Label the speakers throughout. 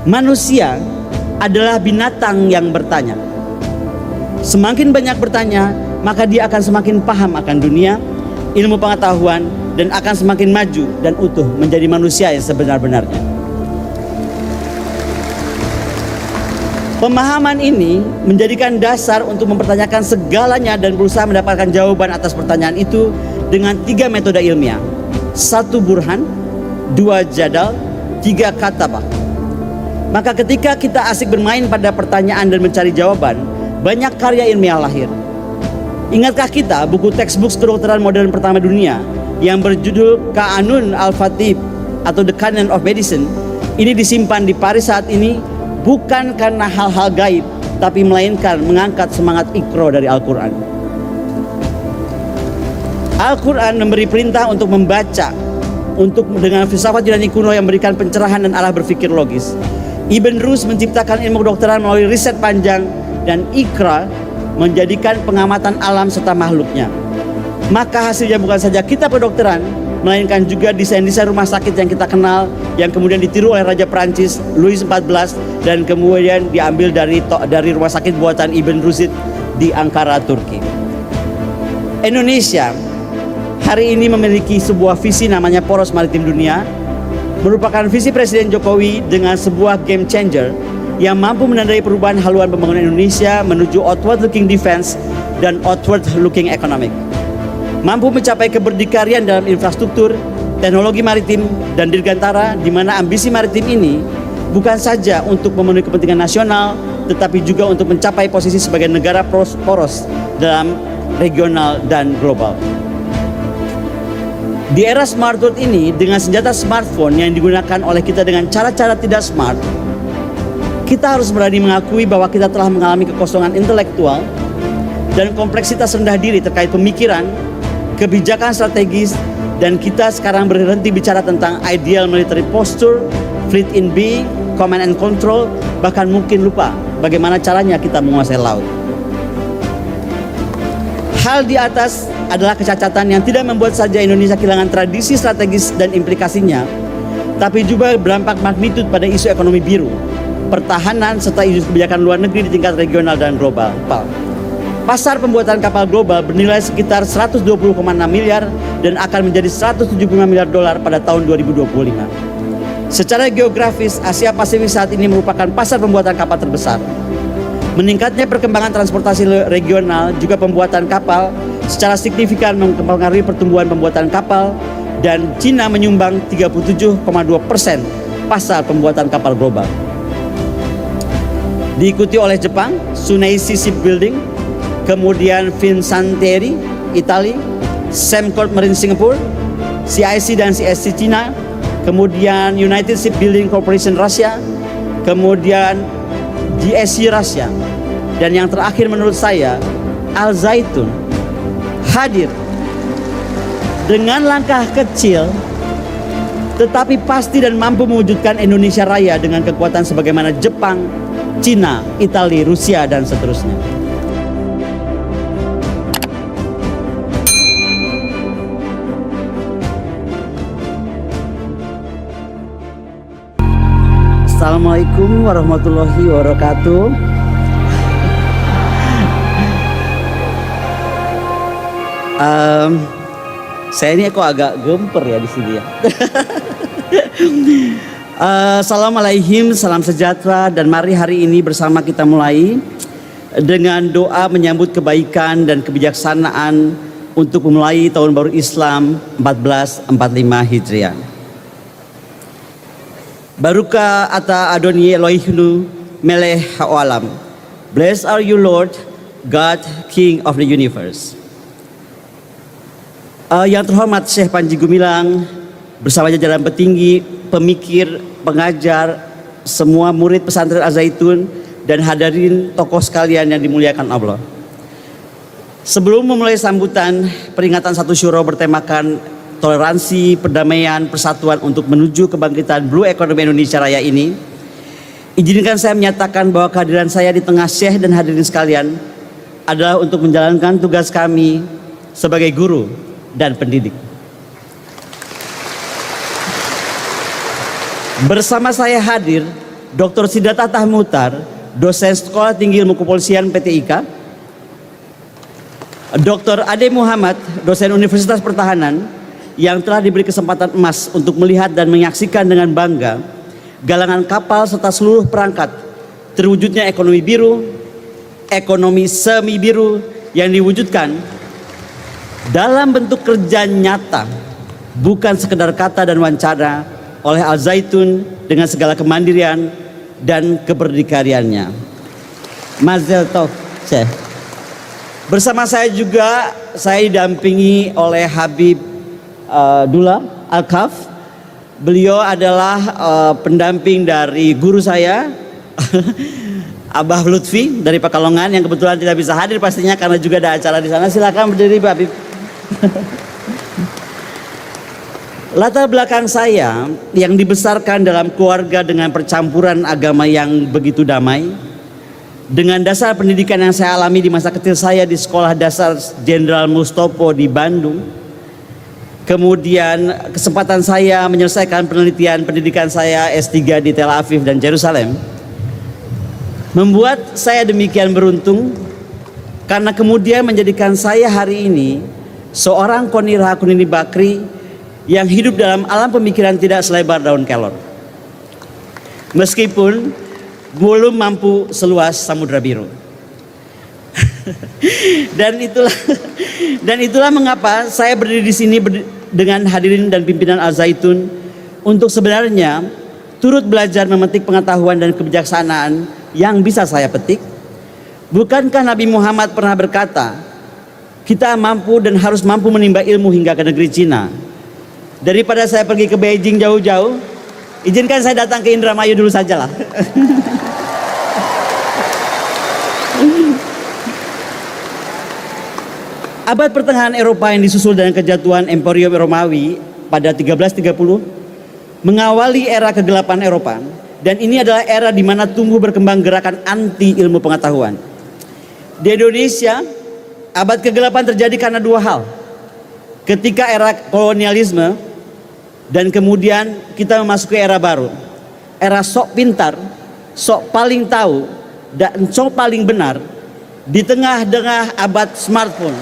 Speaker 1: Manusia adalah binatang yang bertanya. Semakin banyak bertanya, maka dia akan semakin paham akan dunia, ilmu pengetahuan, dan akan semakin maju dan utuh menjadi manusia yang sebenar-benarnya. Pemahaman ini menjadikan dasar untuk mempertanyakan segalanya dan berusaha mendapatkan jawaban atas pertanyaan itu dengan 3 metode ilmiah. 1 burhan, 2 jadal, 3 katabah. Maka ketika kita asik bermain pada pertanyaan dan mencari jawaban, banyak karya ilmiah lahir. Ingatkah kita buku textbook kedokteran modern pertama dunia yang berjudul Qanun al-Fatib atau The Canon of Medicine ini disimpan di Paris saat ini bukan karena hal-hal gaib, tapi melainkan mengangkat semangat Iqra dari Al-Quran. Al-Quran memberi perintah untuk membaca, dengan filsafat Yunani kuno yang memberikan pencerahan dan arah berpikir logis. Ibn Rus menciptakan ilmu kedokteran melalui riset panjang, dan Iqra menjadikan pengamatan alam serta makhluknya. Maka hasilnya bukan saja kitab kedokteran, melainkan juga desain-desain rumah sakit yang kita kenal, yang kemudian ditiru oleh Raja Perancis Louis XIV dan kemudian diambil dari rumah sakit buatan Ibn Rushd di Ankara, Turki. Indonesia hari ini memiliki sebuah visi namanya Poros Maritim Dunia, merupakan visi Presiden Jokowi dengan sebuah game changer yang mampu menandai perubahan haluan pembangunan Indonesia menuju outward looking defense dan outward looking economic. Mampu mencapai keberdikarian dalam infrastruktur, teknologi maritim, dan dirgantara, di mana ambisi maritim ini bukan saja untuk memenuhi kepentingan nasional, tetapi juga untuk mencapai posisi sebagai negara poros dalam regional dan global. Di era smart world ini, dengan senjata smartphone yang digunakan oleh kita dengan cara-cara tidak smart, kita harus berani mengakui bahwa kita telah mengalami kekosongan intelektual dan kompleksitas rendah diri terkait pemikiran, kebijakan strategis, dan kita sekarang berhenti bicara tentang ideal military posture, fleet in being, command and control, bahkan mungkin lupa bagaimana caranya kita menguasai laut. Hal di atas adalah kecacatan yang tidak membuat saja Indonesia kehilangan tradisi strategis dan implikasinya, tapi juga berdampak magnitud pada isu ekonomi biru, pertahanan, serta isu kebijakan luar negeri di tingkat regional dan global. Pasar pembuatan kapal global bernilai sekitar 120,6 miliar dan akan menjadi 175 miliar dolar pada tahun 2025. Secara geografis, Asia Pasifik saat ini merupakan pasar pembuatan kapal terbesar. Meningkatnya perkembangan transportasi regional juga pembuatan kapal secara signifikan mempengaruhi pertumbuhan pembuatan kapal, dan Cina menyumbang 37,2% pasar pembuatan kapal global. Diikuti oleh Jepang, Tsuneshi Shipbuilding, kemudian Fincantieri Italia, Sembcorp Marine Singapore, CIC dan CSC Cina, kemudian United Shipbuilding Corporation Rusia, kemudian GSC Rusia, dan yang terakhir menurut saya Al Zaitun hadir dengan langkah kecil tetapi pasti dan mampu mewujudkan Indonesia Raya dengan kekuatan sebagaimana Jepang, Cina, Italia, Rusia, dan seterusnya. Assalamualaikum warahmatullahi wabarakatuh. Saya ini kok agak gemper ya di sini ya. Assalamualaikum, salam sejahtera, dan mari hari ini bersama kita mulai dengan doa menyambut kebaikan dan kebijaksanaan untuk memulai tahun baru Islam 1445 Hijriah. Baruka ata Adoni Elohinu melech haolam. Blessed are you, Lord, God, King of the universe. Yang terhormat Syekh Panji Gumilang bersama jajaran petinggi, pemikir, pengajar, semua murid pesantren Al-Zaitun, dan hadirin tokoh sekalian yang dimuliakan Allah. Sebelum memulai sambutan peringatan 1 Syuro bertemakan toleransi, perdamaian, persatuan untuk menuju kebangkitan Blue Economy Indonesia Raya ini, izinkan saya menyatakan bahwa kehadiran saya di tengah Syekh dan hadirin sekalian adalah untuk menjalankan tugas kami sebagai guru dan pendidik. Bersama saya hadir Dr. Siddhartha Tahmutar, dosen Sekolah Tinggi Ilmu Kepolisian PT IKA, Dr. Ade Muhammad, dosen Universitas Pertahanan, yang telah diberi kesempatan emas untuk melihat dan menyaksikan dengan bangga galangan kapal serta seluruh perangkat terwujudnya ekonomi biru, ekonomi semi biru yang diwujudkan dalam bentuk kerja nyata, bukan sekedar kata dan wawancara, oleh Al Zaitun dengan segala kemandirian dan keberdikariannya. Mazel tov, Syekh. Bersama saya juga, saya didampingi oleh Habib Dullah Al-Kaf. Beliau adalah pendamping dari guru saya, Abah Lutfi dari Pekalongan, yang kebetulan tidak bisa hadir pastinya karena juga ada acara di sana. Silakan berdiri, Pak Habib. Latar belakang saya yang dibesarkan dalam keluarga dengan percampuran agama yang begitu damai, dengan dasar pendidikan yang saya alami di masa kecil saya di Sekolah Dasar Jenderal Mustopo di Bandung, kemudian kesempatan saya menyelesaikan penelitian pendidikan saya S3 di Tel Aviv dan Yerusalem, membuat saya demikian beruntung karena kemudian menjadikan saya hari ini seorang Qonirah Kunini Bakri yang hidup dalam alam pemikiran tidak selebar daun kelor, meskipun belum mampu seluas Samudra Biru. dan itulah mengapa saya berdiri di sini dengan hadirin dan pimpinan Al Zaitun untuk sebenarnya turut belajar memetik pengetahuan dan kebijaksanaan yang bisa saya petik. Bukankah Nabi Muhammad pernah berkata, kita mampu dan harus mampu menimba ilmu hingga ke negeri Cina. Daripada saya pergi ke Beijing jauh-jauh, izinkan saya datang ke Indramayu dulu sajalah. Abad pertengahan Eropa yang disusul dengan kejatuhan Emporium Romawi pada 1330 mengawali era kegelapan Eropa, dan ini adalah era di mana tumbuh berkembang gerakan anti ilmu pengetahuan. Di Indonesia, abad kegelapan terjadi karena dua hal. Ketika era kolonialisme, dan kemudian kita memasuki era baru, era sok pintar, sok paling tahu, dan sok paling benar di tengah-tengah abad smartphone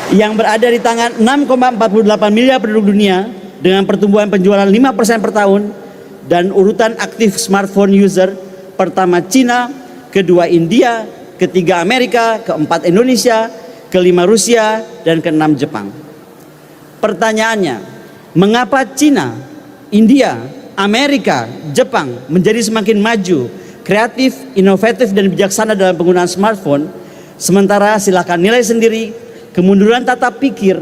Speaker 1: yang berada di tangan 6,48 miliar penduduk dunia dengan pertumbuhan penjualan 5% per tahun, dan urutan aktif smartphone user pertama Cina, kedua India, ketiga Amerika, keempat Indonesia, kelima Rusia, dan keenam Jepang. Pertanyaannya, mengapa Cina, India, Amerika, Jepang menjadi semakin maju, kreatif, inovatif, dan bijaksana dalam penggunaan smartphone, sementara silakan nilai sendiri kemunduran tata pikir,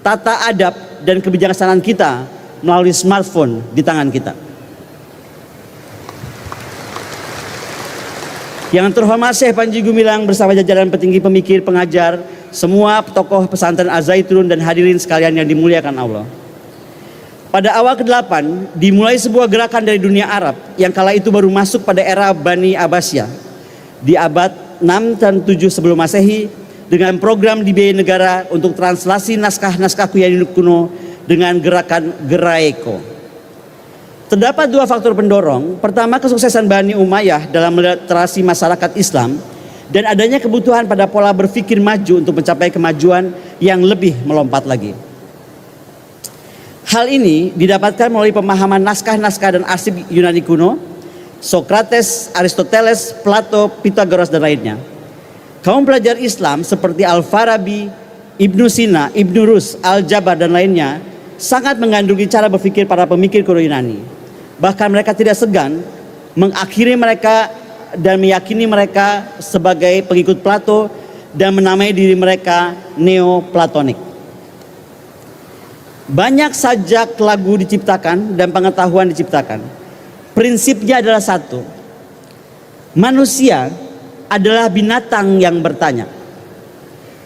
Speaker 1: tata adab, dan kebijaksanaan kita melalui smartphone di tangan kita. Yang terhormat Syekh Panji Gumilang bersama jajaran petinggi pemikir, pengajar, semua tokoh pesantren Al Zaitun, dan hadirin sekalian yang dimuliakan Allah. Pada awal ke-8 dimulai sebuah gerakan dari dunia Arab yang kala itu baru masuk pada era Bani Abbasiyah di abad 6 dan 7 sebelum Masehi, dengan program dibiayai negara untuk translasi naskah-naskah Yunani kuno dengan gerakan Geraeko. Terdapat dua faktor pendorong. Pertama, kesuksesan Bani Umayyah dalam meliterasi masyarakat Islam, dan adanya kebutuhan pada pola berpikir maju untuk mencapai kemajuan yang lebih melompat lagi. Hal ini didapatkan melalui pemahaman naskah-naskah dan arsip Yunani kuno, Socrates, Aristoteles, Plato, Pythagoras, dan lainnya. Kaum pelajar Islam seperti Al-Farabi, Ibnu Sina, Ibnu Rus, Al-Jabar, dan lainnya sangat menggandrungi cara berpikir para pemikir kuno Yunani. Bahkan mereka tidak segan mengakhiri mereka dan meyakini mereka sebagai pengikut Plato dan menamai diri mereka Neoplatonik. Banyak sajak lagu diciptakan dan pengetahuan diciptakan. Prinsipnya adalah satu: manusia adalah binatang yang bertanya.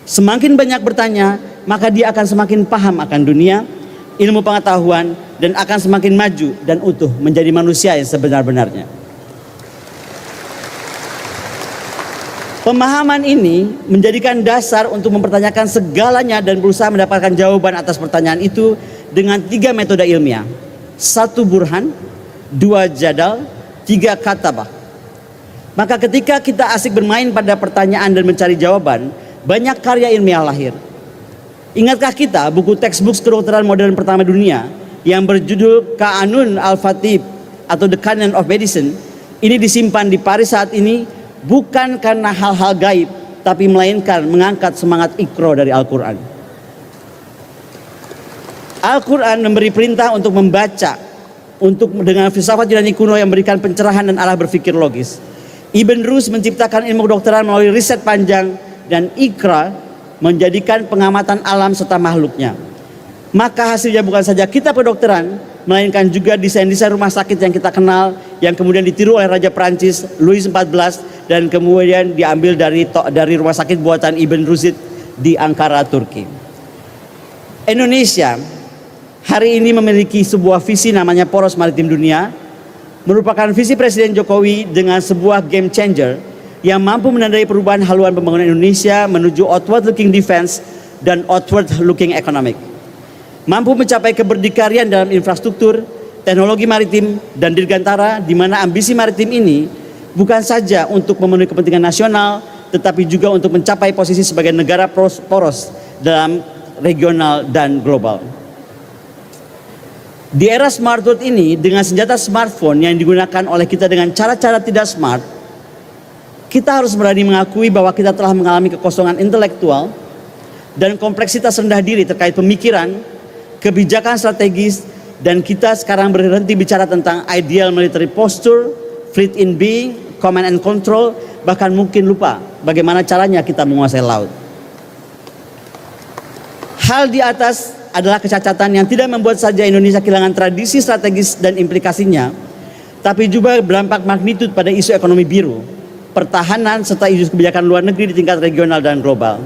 Speaker 1: Semakin banyak bertanya, maka dia akan semakin paham akan dunia, ilmu pengetahuan, dan akan semakin maju dan utuh menjadi manusia yang sebenar-benarnya. Pemahaman ini menjadikan dasar untuk mempertanyakan segalanya dan berusaha mendapatkan jawaban atas pertanyaan itu dengan 3 metode ilmiah. 1 burhan, 2 jadal, 3 katabah. Maka ketika kita asik bermain pada pertanyaan dan mencari jawaban, banyak karya ilmiah lahir. Ingatkah kita buku textbook kedokteran modern pertama dunia yang berjudul Qanun al-Fatib atau The Canon of Medicine ini disimpan di Paris saat ini bukan karena hal-hal gaib, tapi melainkan mengangkat semangat Iqra dari Al-Quran. Al-Quran memberi perintah untuk membaca, untuk dengan filsafat Yunani kuno yang memberikan pencerahan dan arah berpikir logis. Ibn Rus menciptakan ilmu kedokteran melalui riset panjang, dan Iqra menjadikan pengamatan alam serta makhluknya. Maka hasilnya bukan saja kitab kedokteran, melainkan juga desain-desain rumah sakit yang kita kenal, yang kemudian ditiru oleh Raja Prancis Louis XIV dan kemudian diambil dari rumah sakit buatan Ibn Rushd di Ankara, Turki. Indonesia hari ini memiliki sebuah visi namanya Poros Maritim Dunia, merupakan visi Presiden Jokowi dengan sebuah game changer yang mampu menandai perubahan haluan pembangunan Indonesia menuju outward looking defense dan outward looking economic. Mampu mencapai keberdikarian dalam infrastruktur, teknologi maritim, dan dirgantara, di mana ambisi maritim ini bukan saja untuk memenuhi kepentingan nasional, tetapi juga untuk mencapai posisi sebagai negara poros dalam regional dan global. Di era smart world ini, dengan senjata smartphone yang digunakan oleh kita dengan cara-cara tidak smart, kita harus berani mengakui bahwa kita telah mengalami kekosongan intelektual dan kompleksitas rendah diri terkait pemikiran, kebijakan strategis, dan kita sekarang berhenti bicara tentang ideal military posture, fleet in being, command and control, bahkan mungkin lupa bagaimana caranya kita menguasai laut. Hal di atas adalah kecacatan yang tidak membuat saja Indonesia kehilangan tradisi strategis dan implikasinya, tapi juga berdampak magnitud pada isu ekonomi biru, pertahanan, serta isu kebijakan luar negeri di tingkat regional dan global.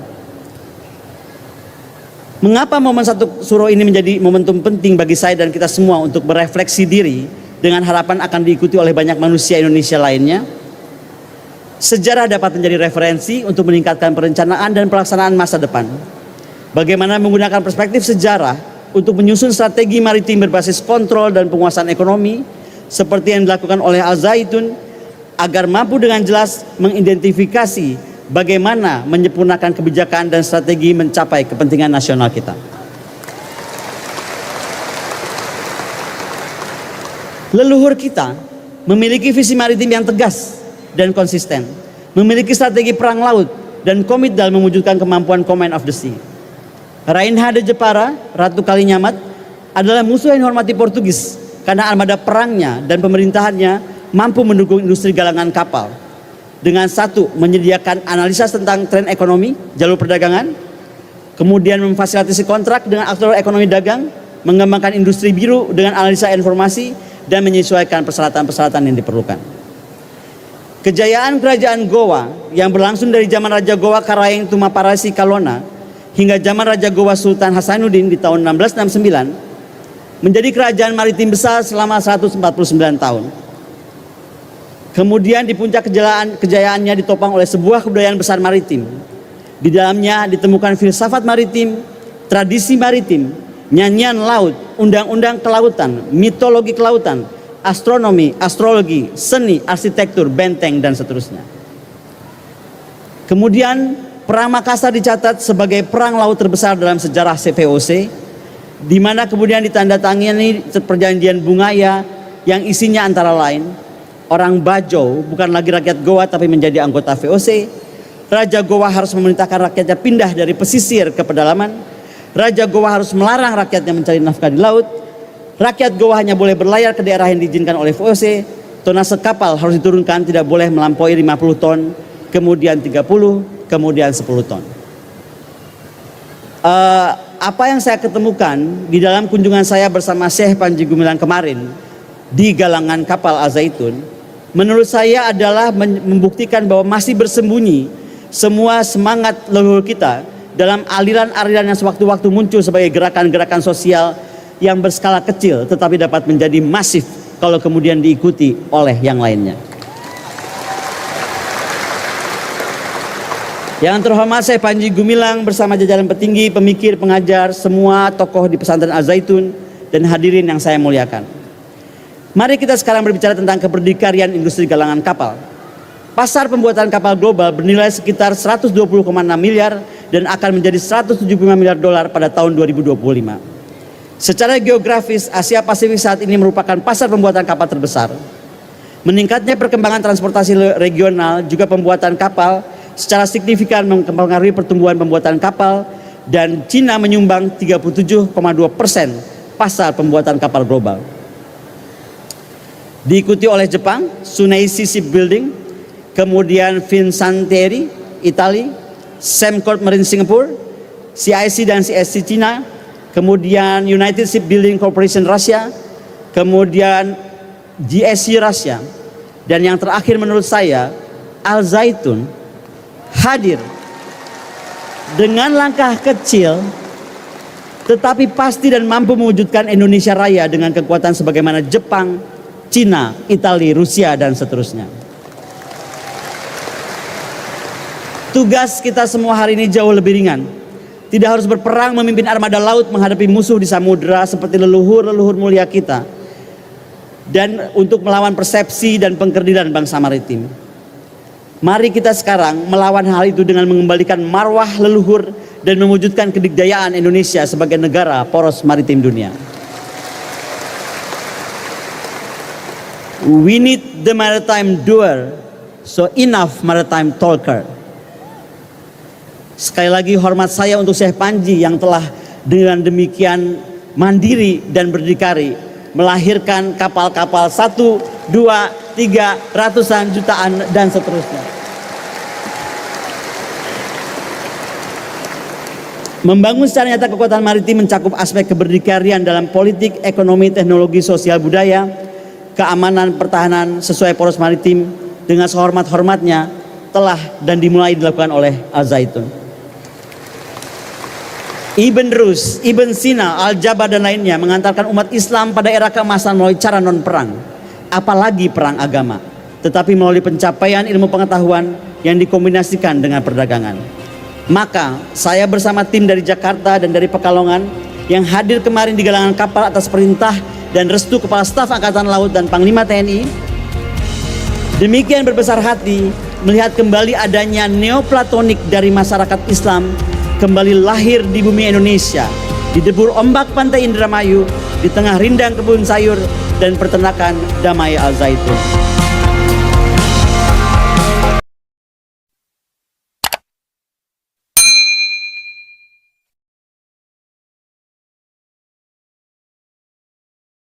Speaker 1: Mengapa momen 1 Suro ini menjadi momentum penting bagi saya dan kita semua untuk berefleksi diri dengan harapan akan diikuti oleh banyak manusia Indonesia lainnya? Sejarah dapat menjadi referensi untuk meningkatkan perencanaan dan pelaksanaan masa depan. Bagaimana menggunakan perspektif sejarah untuk menyusun strategi maritim berbasis kontrol dan penguasaan ekonomi seperti yang dilakukan oleh Al-Zaitun, agar mampu dengan jelas mengidentifikasi bagaimana menyempurnakan kebijakan dan strategi mencapai kepentingan nasional kita. Leluhur kita memiliki visi maritim yang tegas dan konsisten, memiliki strategi perang laut, dan komit dalam mewujudkan kemampuan command of the sea. Rainha de Jepara, Ratu Kalinyamat, adalah musuh yang dihormati Portugis karena armada perangnya dan pemerintahannya mampu mendukung industri galangan kapal. Dengan satu, menyediakan analisa tentang tren ekonomi, jalur perdagangan, kemudian memfasilitasi kontrak dengan aktor ekonomi dagang, mengembangkan industri biru dengan analisa informasi, dan menyesuaikan persyaratan-persyaratan yang diperlukan. Kejayaan kerajaan Gowa yang berlangsung dari zaman Raja Gowa Karaeng Tumaparasi Kalona hingga zaman Raja Gowa Sultan Hasanuddin di tahun 1669 menjadi kerajaan maritim besar selama 149 tahun. Kemudian di puncak kejayaannya ditopang oleh sebuah kebudayaan besar maritim. Di dalamnya ditemukan filsafat maritim, tradisi maritim, nyanyian laut, undang-undang kelautan, mitologi kelautan, astronomi, astrologi, seni, arsitektur, benteng, dan seterusnya. Kemudian Perang Makassar dicatat sebagai perang laut terbesar dalam sejarah CVOC, di mana kemudian ditandatangani perjanjian Bungaya yang isinya antara lain orang Bajo bukan lagi rakyat Goa tapi menjadi anggota VOC. Raja Goa harus memerintahkan rakyatnya pindah dari pesisir ke pedalaman. Raja Goa harus melarang rakyatnya mencari nafkah di laut. Rakyat Goa hanya boleh berlayar ke daerah yang diizinkan oleh VOC. Tonase kapal harus diturunkan, tidak boleh melampaui 50 ton, kemudian 30, kemudian 10 ton. Apa yang saya ketemukan di dalam kunjungan saya bersama Syekh Panji Gumilang kemarin di galangan kapal Al-Zaitun, menurut saya adalah membuktikan bahwa masih bersembunyi semua semangat leluhur kita dalam aliran-aliran yang sewaktu-waktu muncul sebagai gerakan-gerakan sosial yang berskala kecil tetapi dapat menjadi masif kalau kemudian diikuti oleh yang lainnya. Yang terhormat saya Panji Gumilang bersama jajaran petinggi, pemikir, pengajar, semua tokoh di pesantren Al-Zaitun, dan hadirin yang saya muliakan. Mari kita sekarang berbicara tentang keberdikarian industri galangan kapal. Pasar pembuatan kapal global bernilai sekitar 120,6 miliar dan akan menjadi 175 miliar dolar pada tahun 2025. Secara geografis, Asia Pasifik saat ini merupakan pasar pembuatan kapal terbesar. Meningkatnya perkembangan transportasi regional juga pembuatan kapal secara signifikan mempengaruhi pertumbuhan pembuatan kapal, dan Cina menyumbang 37,2% pasar pembuatan kapal global. Diikuti oleh Jepang, Tsuneshi Shipbuilding, kemudian Fincantieri Italia, Sembcorp Marine Singapore, CIC dan CSC Cina, kemudian United Shipbuilding Corporation Russia, kemudian GSC Russia, dan yang terakhir menurut saya, Al Zaitun hadir dengan langkah kecil tetapi pasti dan mampu mewujudkan Indonesia Raya dengan kekuatan sebagaimana Jepang, Cina, Italia, Rusia, dan seterusnya. Tugas kita semua hari ini jauh lebih ringan. Tidak harus berperang memimpin armada laut menghadapi musuh di samudera seperti leluhur-leluhur mulia kita, dan untuk melawan persepsi dan pengkerdilan bangsa maritim. Mari kita sekarang melawan hal itu dengan mengembalikan marwah leluhur dan mewujudkan kedikdayaan Indonesia sebagai negara poros maritim dunia. We need the maritime doer, so enough maritime talker. Sekali lagi hormat saya untuk Syekh Panji yang telah dengan demikian mandiri dan berdikari melahirkan kapal-kapal 1, 2, 3, ratusan, jutaan, dan seterusnya. Membangun secara nyata kekuatan maritim mencakup aspek keberdikarian dalam politik, ekonomi, teknologi, sosial, budaya, keamanan, pertahanan sesuai poros maritim dengan sehormat-hormatnya telah dan dimulai dilakukan oleh Al Zaitun. Ibn Rus, Ibn Sina, Al-Jabar dan lainnya mengantarkan umat Islam pada era keemasan melalui cara non-perang, apalagi perang agama, tetapi melalui pencapaian ilmu pengetahuan yang dikombinasikan dengan perdagangan. Maka saya bersama tim dari Jakarta dan dari Pekalongan yang hadir kemarin di galangan kapal atas perintah dan restu Kepala Staf Angkatan Laut dan Panglima TNI, demikian berbesar hati melihat kembali adanya neoplatonik dari masyarakat Islam kembali lahir di bumi Indonesia, di debur ombak pantai Indramayu, di tengah rindang kebun sayur dan peternakan damai Al Zaitun.